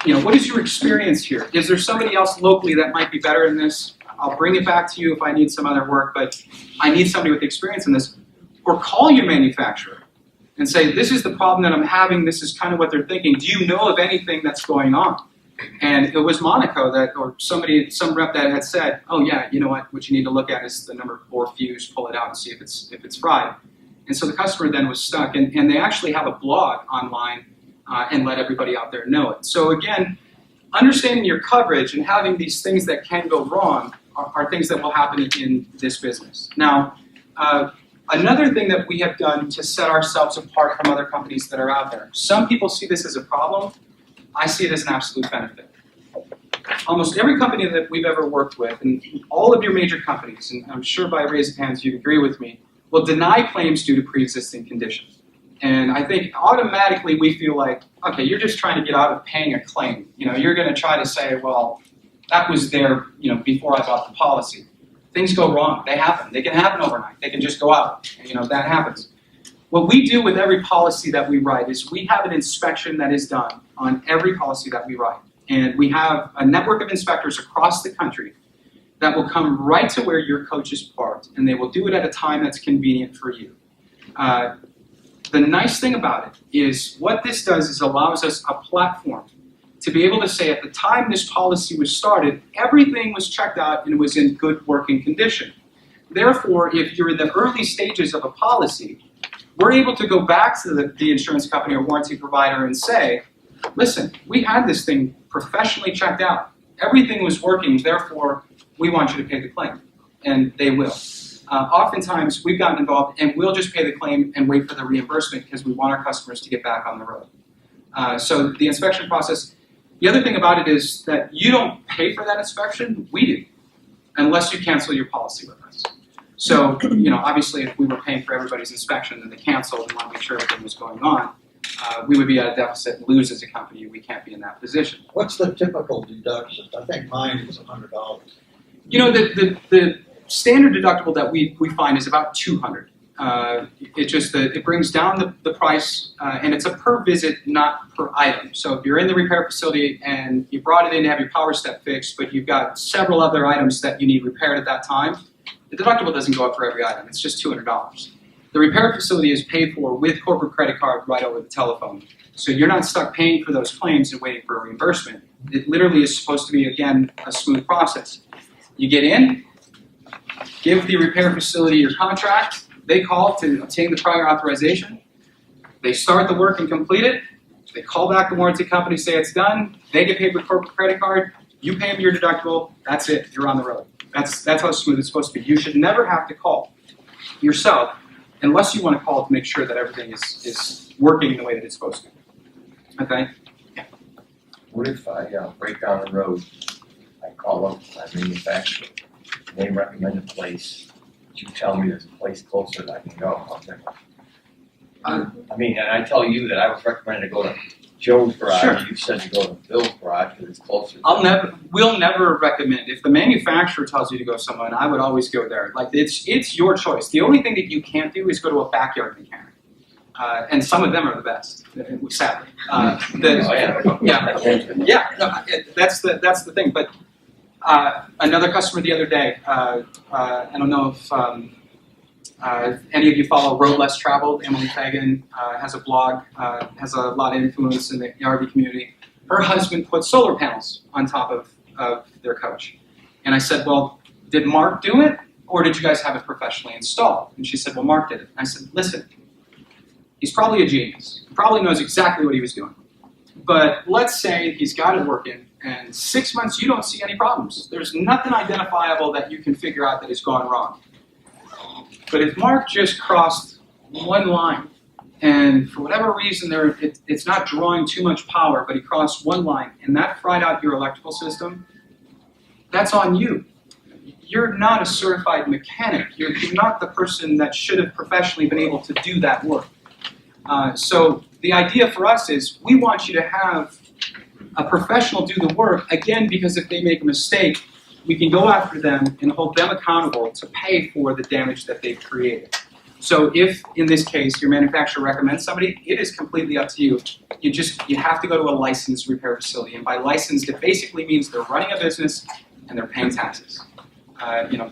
what is your experience here? Is there somebody else locally that might be better in this? I'll bring it back to you if I need some other work, but I need somebody with experience in this. Or call your manufacturer and say, this is the problem that I'm having, this is kind of what they're thinking. Do you know of anything that's going on? And it was Monaco or some rep that had said, oh yeah, you know what you need to look at is the number 4 fuse, pull it out and see if it's fried. And so the customer then was stuck, and they actually have a blog online and let everybody out there know it. So again, understanding your coverage and having these things that can go wrong are things that will happen in this business. Now, another thing that we have done to set ourselves apart from other companies that are out there, some people see this as a problem. I see it as an absolute benefit. Almost every company that we've ever worked with, and all of your major companies, and I'm sure by raise of hands you'd agree with me, will deny claims due to pre-existing conditions. And I think automatically we feel like, okay, you're just trying to get out of paying a claim. You're going to try to say, well, that was there, before I bought the policy. Things go wrong. They happen. They can happen overnight. They can just go out. That happens. What we do with every policy that we write is we have an inspection that is done on every policy that we write. And we have a network of inspectors across the country that will come right to where your coach is parked, and they will do it at a time that's convenient for you. The nice thing about it is what this does is allows us a platform to be able to say at the time this policy was started, everything was checked out and was in good working condition. Therefore, if you're in the early stages of a policy, we're able to go back to the insurance company or warranty provider and say, listen, we had this thing professionally checked out. Everything was working, therefore, we want you to pay the claim. And they will. Oftentimes, we've gotten involved and we'll just pay the claim and wait for the reimbursement because we want our customers to get back on the road. So the inspection process, the other thing about it is that you don't pay for that inspection, we do, unless you cancel your policy with us. So, obviously if we were paying for everybody's inspection and they canceled and want to make sure everything was going on, we would be at a deficit and lose as a company. We can't be in that position. What's the typical deduction? I think mine is $100. The standard deductible that we find is about $200. It brings down the price, and it's a per visit, not per item. So if you're in the repair facility and you brought it in to have your power step fixed, but you've got several other items that you need repaired at that time, the deductible doesn't go up for every item. It's just $200. The repair facility is paid for with corporate credit card right over the telephone. So you're not stuck paying for those claims and waiting for a reimbursement. It literally is supposed to be, again, a smooth process. You get in, give the repair facility your contract, they call to obtain the prior authorization, they start the work and complete it, they call back the warranty company, say it's done, they get paid with corporate credit card, you pay them your deductible, that's it, you're on the road. That's how smooth it's supposed to be. You should never have to call yourself unless you want to call to make sure that everything is working the way that it's supposed to. Okay? Yeah. What if I break down the road, I call up my manufacturer, they recommend a place, but you tell me there's a place closer that I can go. And I tell you that I was recommended to go to Joe's garage, sure. You said to go to Bill's garage because it's closer. We'll never recommend. If the manufacturer tells you to go somewhere, I would always go there. Like it's your choice. The only thing that you can't do is go to a backyard mechanic. And some of them are the best, sadly. That's the thing. But another customer the other day, I don't know if any of you follow Road Less Traveled. Emily Fagan has a blog, has a lot of influence in the RV community. Her husband put solar panels on top of their coach. And I said, well, did Mark do it, or did you guys have it professionally installed? And she said, well, Mark did it. I said, listen, he's probably a genius. He probably knows exactly what he was doing. But let's say he's got it working, and 6 months you don't see any problems. There's nothing identifiable that you can figure out that has gone wrong. But if Mark just crossed one line, and for whatever reason it's not drawing too much power, but he crossed one line, and that fried out your electrical system, that's on you. You're not a certified mechanic. You're not the person that should have professionally been able to do that work. So the idea for us is we want you to have a professional do the work, again, because if they make a mistake, we can go after them and hold them accountable to pay for the damage that they've created. So if, in this case, your manufacturer recommends somebody, it is completely up to you. You have to go to a licensed repair facility. And by licensed, it basically means they're running a business and they're paying taxes.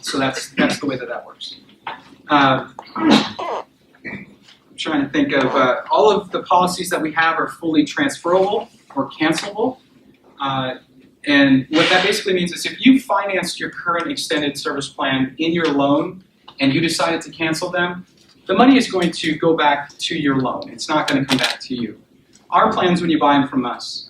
So that's the way that works. I'm trying to think of all of the policies that we have are fully transferable or cancelable. And what that basically means is if you financed your current extended service plan in your loan and you decided to cancel them, the money is going to go back to your loan. It's not going to come back to you. Our plans, when you buy them from us,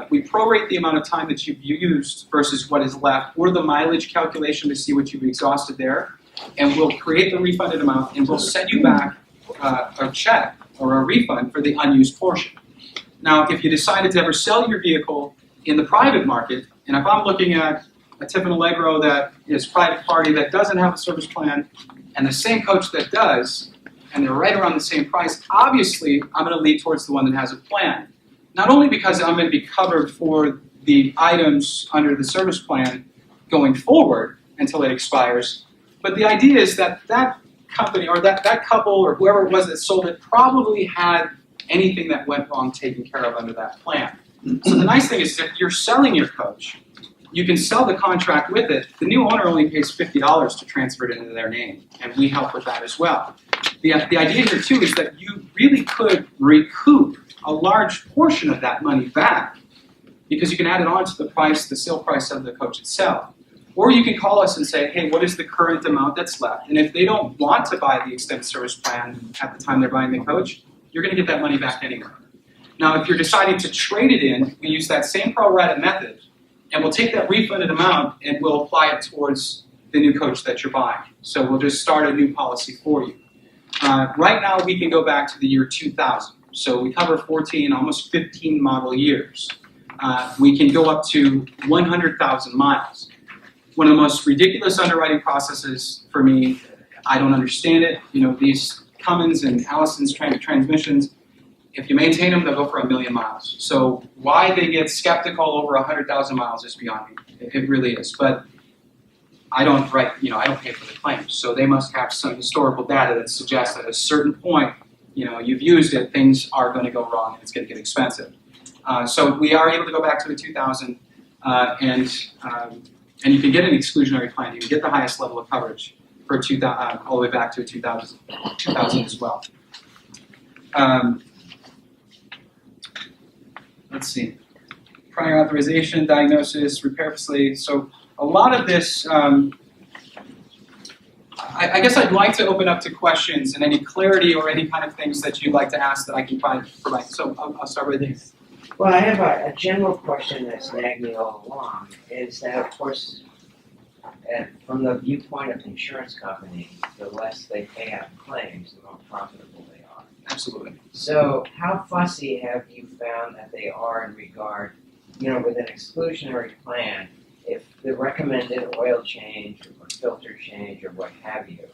we prorate the amount of time that you've used versus what is left, or the mileage calculation to see what you've exhausted there, and we'll create the refunded amount, and we'll send you back a check or a refund for the unused portion. Now, if you decided to ever sell your vehicle in the private market, and if I'm looking at a Tiffin Allegro that is private party that doesn't have a service plan, and the same coach that does, and they're right around the same price, obviously I'm going to lead towards the one that has a plan. Not only because I'm going to be covered for the items under the service plan going forward until it expires, but the idea is that that company or that couple or whoever it was that sold it probably had anything that went wrong taken care of under that plan. So the nice thing is if you're selling your coach, you can sell the contract with it. The new owner only pays $50 to transfer it into their name, and we help with that as well. The idea here, too, is that you really could recoup a large portion of that money back because you can add it on to the price, the sale price of the coach itself. Or you can call us and say, hey, what is the current amount that's left? And if they don't want to buy the extended service plan at the time they're buying the coach, you're going to get that money back anyway. Now, if you're deciding to trade it in, we use that same pro rata method, and we'll take that refunded amount and we'll apply it towards the new coach that you're buying. So we'll just start a new policy for you. Right now, we can go back to the year 2000. So we cover 14, almost 15 model years. We can go up to 100,000 miles. One of the most ridiculous underwriting processes for me, I don't understand it. These Cummins and Allison's transmissions, if you maintain them, they'll go for 1 million miles. So why they get skeptical over 100,000 miles is beyond me. It really is. But I don't pay for the claims. So they must have some historical data that suggests that at a certain point, you've used it, things are going to go wrong and it's going to get expensive. So we are able to go back to the 2000 and you can get an exclusionary plan. You can get the highest level of coverage for 2000, all the way back to 2000 as well. Let's see. Prior authorization, diagnosis, repair facility. So a lot of this, I guess I'd like to open up to questions and any clarity or any kind of things that you'd like to ask that I can provide. So I'll start with this. Well, I have a general question that's nagged me all along, is that, of course, from the viewpoint of the insurance company, the less they pay out claims, the more profitable they are. Absolutely. So how fussy have you found that they are in regard, with an exclusionary plan, if the recommended oil change or filter change or what have you,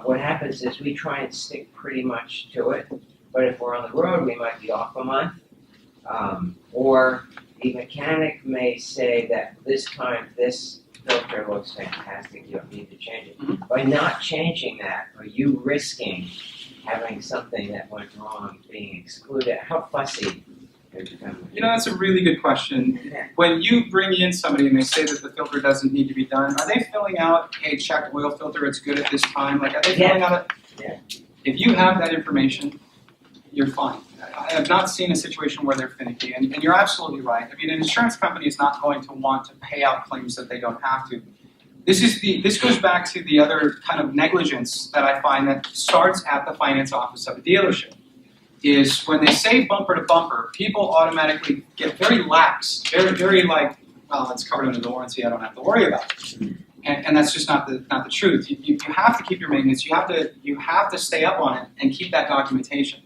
what happens is we try and stick pretty much to it, but if we're on the road, we might be off a month. Or the mechanic may say that this time this filter looks fantastic, you don't need to change it. Mm-hmm. By not changing that, are you risking having something that went wrong being excluded? How fussy have you become? That's a really good question. When you bring in somebody and they say that the filter doesn't need to be done, are they filling out, hey, check oil filter, it's good at this time? Like, are they filling out If you have that information, you're fine. I have not seen a situation where they're finicky, and you're absolutely right. I mean, an insurance company is not going to want to pay out claims that they don't have to. This goes back to the other kind of negligence that I find that starts at the finance office of a dealership. Is when they say bumper to bumper, people automatically get very lax, very like, well, it's covered under the warranty, I don't have to worry about it. And that's just not the truth. You have to keep your maintenance. You have to stay up on it and keep that documentation.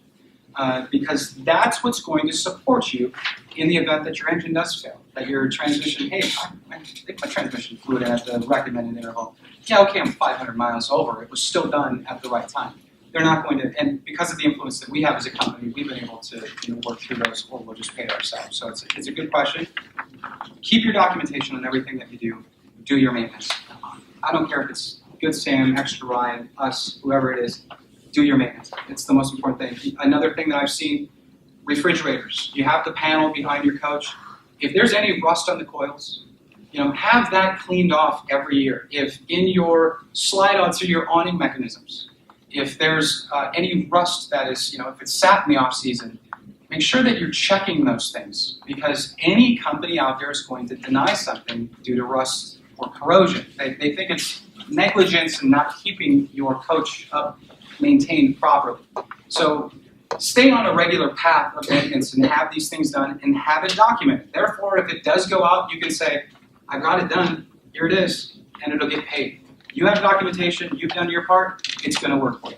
Because that's what's going to support you in the event that your engine does fail, that your transmission, hey, I think my transmission fluid at the recommended interval. Yeah, okay, I'm 500 miles over. It was still done at the right time. They're not going to, and because of the influence that we have as a company, we've been able to work through those, or we'll just pay it ourselves. So it's a good question. Keep your documentation on everything that you do. Do your maintenance. I don't care if it's Good Sam, Extra Ride, us, whoever it is. do your maintenance. It's the most important thing. Another thing that I've seen, refrigerators. You have the panel behind your coach. If there's any rust on the coils, have that cleaned off every year. If in your slide outs or your awning mechanisms, if there's any rust that is, if it's sat in the off season, make sure that you're checking those things, because any company out there is going to deny something due to rust or corrosion. They think it's negligence and not keeping your coach up, maintained properly. So stay on a regular path of maintenance and have these things done and have it documented. Therefore, if it does go out, you can say, I got it done, here it is, and it'll get paid. You have documentation, you've done your part, it's going to work for you.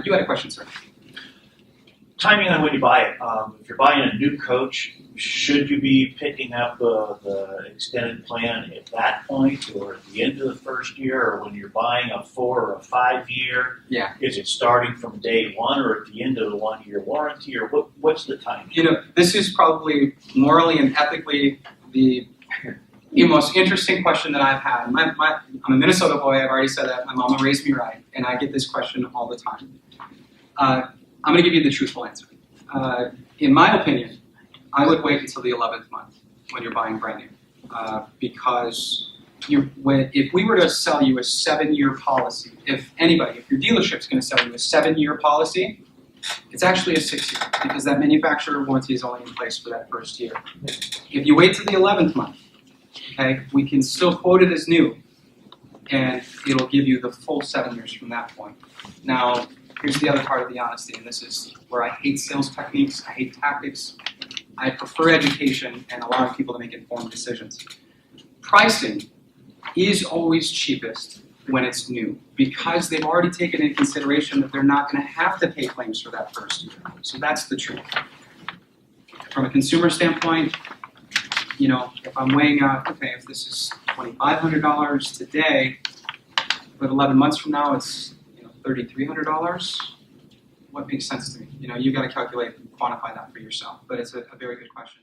You had a question, sir. Timing on when you buy it. If you're buying a new coach, should you be picking up the extended plan at that point, or at the end of the first year, or when you're buying a 4 or a 5 year? Yeah. Is it starting from day one or at the end of the 1 year warranty, or what's the timing? This is probably morally and ethically the most interesting question that I've had. I'm a Minnesota boy, I've already said that. My mama raised me right, and I get this question all the time. I'm going to give you the truthful answer. In my opinion, I would wait until the 11th month when you're buying brand new, because if we were to sell you a 7-year policy, if your dealership's going to sell you a 7-year policy, it's actually a 6-year, because that manufacturer warranty is only in place for that first year. If you wait till the 11th month, okay, we can still quote it as new, and it'll give you the full 7 years from that point. Now, here's the other part of the honesty, and this is where I hate sales techniques, I hate tactics. I prefer education and allowing people to make informed decisions. Pricing is always cheapest when it's new, because they've already taken into consideration that they're not going to have to pay claims for that first year. So that's the truth. From a consumer standpoint, if I'm weighing out, okay, if this is $2,500 today, but 11 months from now it's $3,300, what makes sense to me? You got to calculate and quantify that for yourself, but it's a very good question.